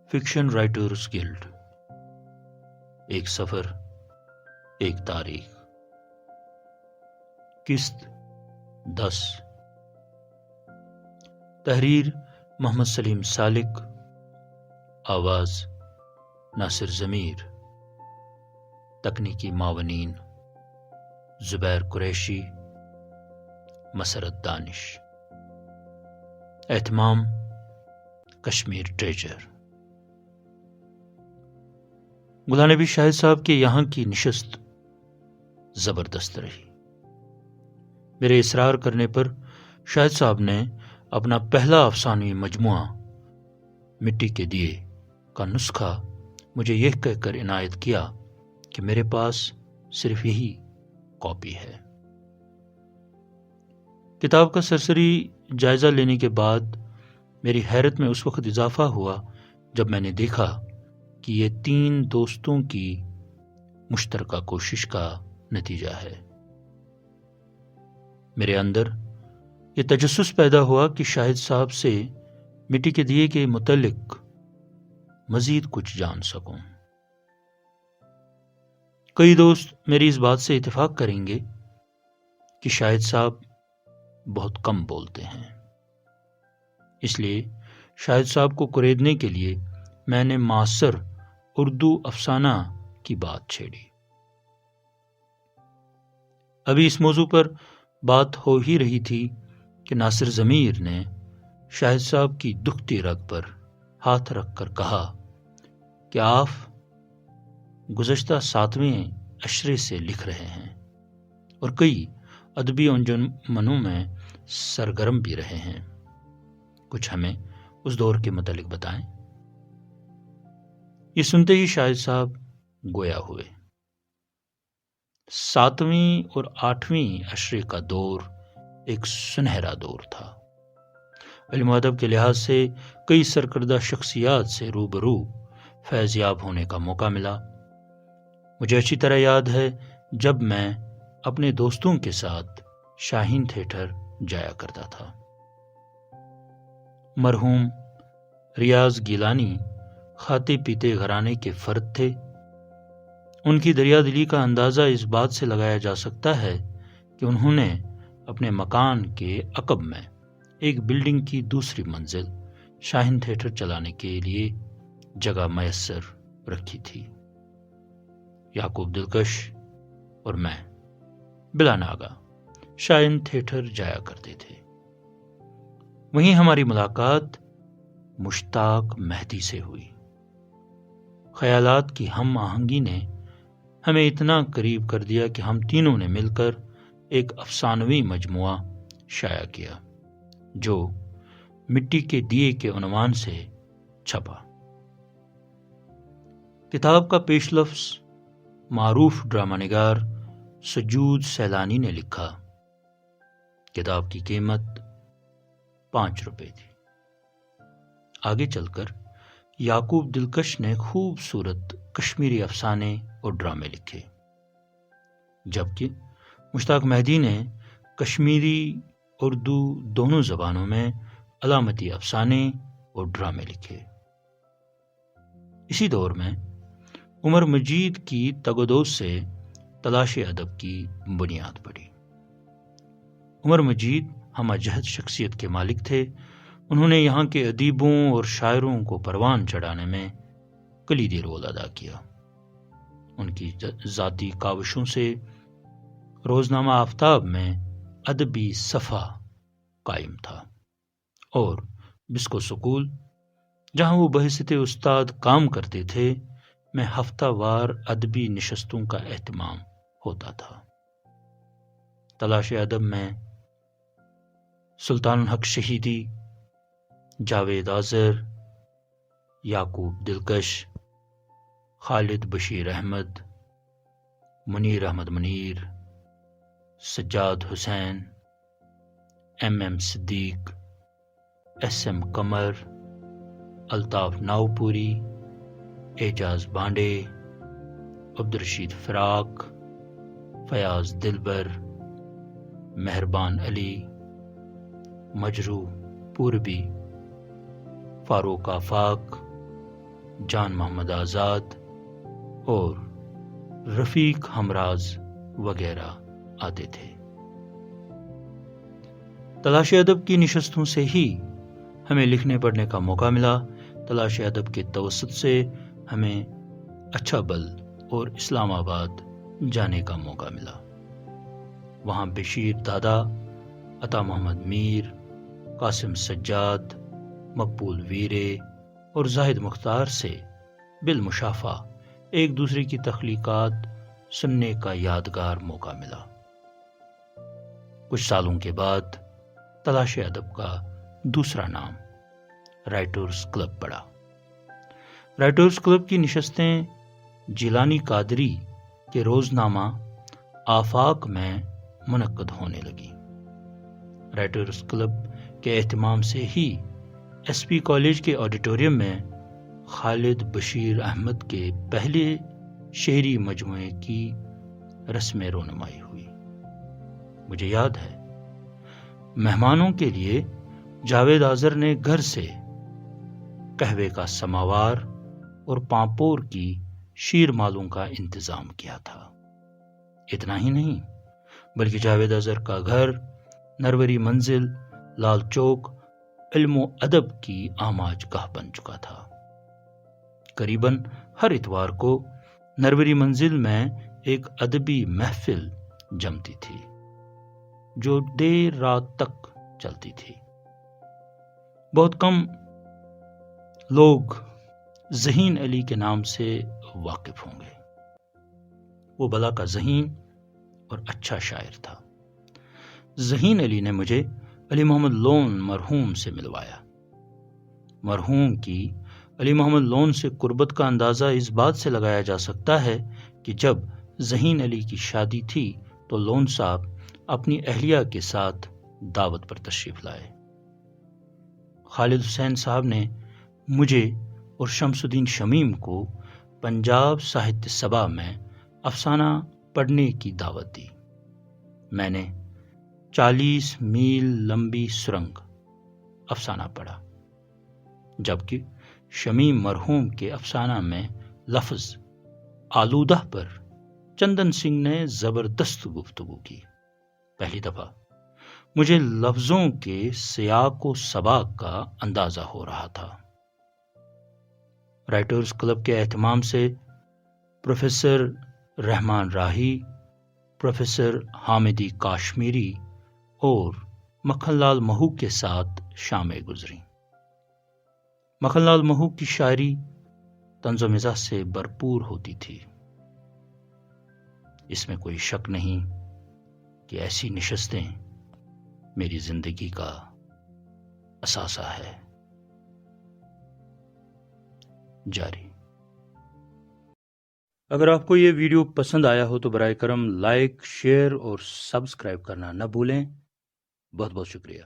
Fiction writers guilt, ایک سفر، ایک تاریخ، قسط 10، تحریر محمد سلیم سالک، آواز ناصر ضمیر، تکنیکی معاونین زبیر قریشی، مسرت دانش، اہتمام کشمیر ٹریجر۔ غلام نبی شاہد صاحب کے یہاں کی نشست زبردست رہی۔ میرے اصرار کرنے پر شاہد صاحب نے اپنا پہلا افسانوی مجموعہ مٹی کے دیے کا نسخہ مجھے یہ کہہ کر عنایت کیا کہ میرے پاس صرف یہی کاپی ہے۔ کتاب کا سرسری جائزہ لینے کے بعد میری حیرت میں اس وقت اضافہ ہوا جب میں نے دیکھا کہ یہ 3 دوستوں کی مشترکہ کوشش کا نتیجہ ہے۔ میرے اندر یہ تجسس پیدا ہوا کہ شاہد صاحب سے مٹی کے دیے کے متعلق مزید کچھ جان سکوں۔ کئی دوست میری اس بات سے اتفاق کریں گے کہ شاہد صاحب بہت کم بولتے ہیں، اس لیے شاہد صاحب کو کریدنے کے لیے میں نے معاصر اردو افسانہ کی بات چھیڑی۔ ابھی اس موضوع پر بات ہو ہی رہی تھی کہ ناصر ضمیر نے شاہد صاحب کی دکھتی رگ پر ہاتھ رکھ کر کہا کہ آپ گزشتہ 7ویں عشرے سے لکھ رہے ہیں اور کئی ادبی انجمنوں میں سرگرم بھی رہے ہیں، کچھ ہمیں اس دور کے متعلق بتائیں۔ یہ سنتے ہی شاہد صاحب گویا ہوئے۔ 7ویں اور 8ویں عشرے کا دور ایک سنہرا دور تھا۔ علم و ادب کے لحاظ سے کئی سرکردہ شخصیات سے روبرو فیض یاب ہونے کا موقع ملا۔ مجھے اچھی طرح یاد ہے جب میں اپنے دوستوں کے ساتھ شاہین تھیٹر جایا کرتا تھا۔ مرحوم ریاض گیلانی کھاتے پیتے گھرانے کے فرد تھے۔ ان کی دریا دلی کا اندازہ اس بات سے لگایا جا سکتا ہے کہ انہوں نے اپنے مکان کے عقب میں ایک بلڈنگ کی دوسری منزل شاہین تھیٹر چلانے کے لیے جگہ میسر رکھی تھی۔ یعقوب دلکش اور میں بلا ناگا شاہین تھیٹر جایا کرتے تھے۔ وہیں ہماری ملاقات مشتاق مہدی سے ہوئی۔ خیالات کی ہم آہنگی نے ہمیں اتنا قریب کر دیا کہ ہم تینوں نے مل کر ایک افسانوی مجموعہ شائع کیا جو مٹی کے دیے کے عنوان سے چھپا۔ کتاب کا پیش لفظ معروف ڈرامہ نگار سجود سیلانی نے لکھا۔ کتاب کی قیمت 5 روپے تھی۔ آگے چل کر یعقوب دلکش نے خوبصورت کشمیری افسانے اور ڈرامے لکھے، جبکہ مشتاق مہدی نے کشمیری اردو دونوں زبانوں میں علامتی افسانے اور ڈرامے لکھے۔ اسی دور میں عمر مجید کی تگودوس سے تلاش ادب کی بنیاد پڑی۔ عمر مجید ہمہ جہت شخصیت کے مالک تھے۔ انہوں نے یہاں کے ادیبوں اور شاعروں کو پروان چڑھانے میں کلیدی رول ادا کیا۔ ان کی ذاتی کاوشوں سے روزنامہ آفتاب میں ادبی صفحہ قائم تھا اور بسکو سکول، جہاں وہ بحیثیت استاد کام کرتے تھے، میں ہفتہ وار ادبی نشستوں کا اہتمام ہوتا تھا۔ تلاش ادب میں سلطان الحق شہیدی، جاوید آذر، یعقوب دلکش، خالد بشیر احمد، منیر احمد منیر، سجاد حسین، ایم صدیق، ایم قمر، الطاف ناؤپوری، اعجاز بانڈے، عبدالرشید فراق، فیاض دلبر، مہربان علی، مجروح پوربی، فاروق آفاق، جان محمد آزاد اور رفیق ہمراز وغیرہ آتے تھے۔ تلاش ادب کی نشستوں سے ہی ہمیں لکھنے پڑھنے کا موقع ملا۔ تلاش ادب کے توسط سے ہمیں اچھا بل اور اسلام آباد جانے کا موقع ملا۔ وہاں بشیر دادا، عطا محمد میر، قاسم سجاد، مقبول ویرے اور زاہد مختار سے بالمشافہ ایک دوسرے کی تخلیقات سننے کا یادگار موقع ملا۔ کچھ سالوں کے بعد تلاش ادب کا دوسرا نام رائٹرز کلب پڑا۔ رائٹرز کلب کی نشستیں جیلانی قادری کے روزنامہ آفاق میں منعقد ہونے لگی۔ رائٹرز کلب کے اہتمام سے ہی ایس پی کالج کے آڈیٹوریم میں خالد بشیر احمد کے پہلے شعری مجموعے کی رسم رونمائی ہوئی۔ مجھے یاد ہے مہمانوں کے لیے جاوید آذر نے گھر سے قہوے کا سماوار اور پامپور کی شیر مالوں کا انتظام کیا تھا۔ اتنا ہی نہیں بلکہ جاوید آذر کا گھر نروری منزل لال چوک علم و ادب کی آماج گاہ بن چکا تھا۔ قریباً ہر اتوار کو نروری منزل میں ایک ادبی محفل جمتی تھی جو دیر رات تک چلتی تھی۔ بہت کم لوگ ذہین علی کے نام سے واقف ہوں گے۔ وہ بلا کا ذہین اور اچھا شاعر تھا۔ ذہین علی نے مجھے علی محمد لون مرحوم سے ملوایا۔ مرحوم کی علی محمد لون سے قربت کا اندازہ اس بات سے لگایا جا سکتا ہے کہ جب ذہین علی کی شادی تھی تو لون صاحب اپنی اہلیہ کے ساتھ دعوت پر تشریف لائے۔ خالد حسین صاحب نے مجھے اور شمس الدین شمیم کو پنجاب ساہتیہ سبھا میں افسانہ پڑھنے کی دعوت دی۔ میں نے 40 میل لمبی سرنگ افسانہ پڑھا، جبکہ شمیم مرحوم کے افسانہ میں لفظ آلودہ پر چندن سنگھ نے زبردست گفتگو کی۔ پہلی دفعہ مجھے لفظوں کے سیاق و سباق کا اندازہ ہو رہا تھا۔ رائٹرز کلب کے اہتمام سے پروفیسر رحمان راہی، پروفیسر حامدی کاشمیری اور مکھن لال مہو کے ساتھ شامیں گزری۔ مکھن لال مہو کی شاعری طنز و مزاح سے بھرپور ہوتی تھی۔ اس میں کوئی شک نہیں کہ ایسی نشستیں میری زندگی کا اثاثہ ہے۔ جاری۔ اگر آپ کو یہ ویڈیو پسند آیا ہو تو برائے کرم لائک، شیئر اور سبسکرائب کرنا نہ بھولیں۔ بہت بہت شکریہ۔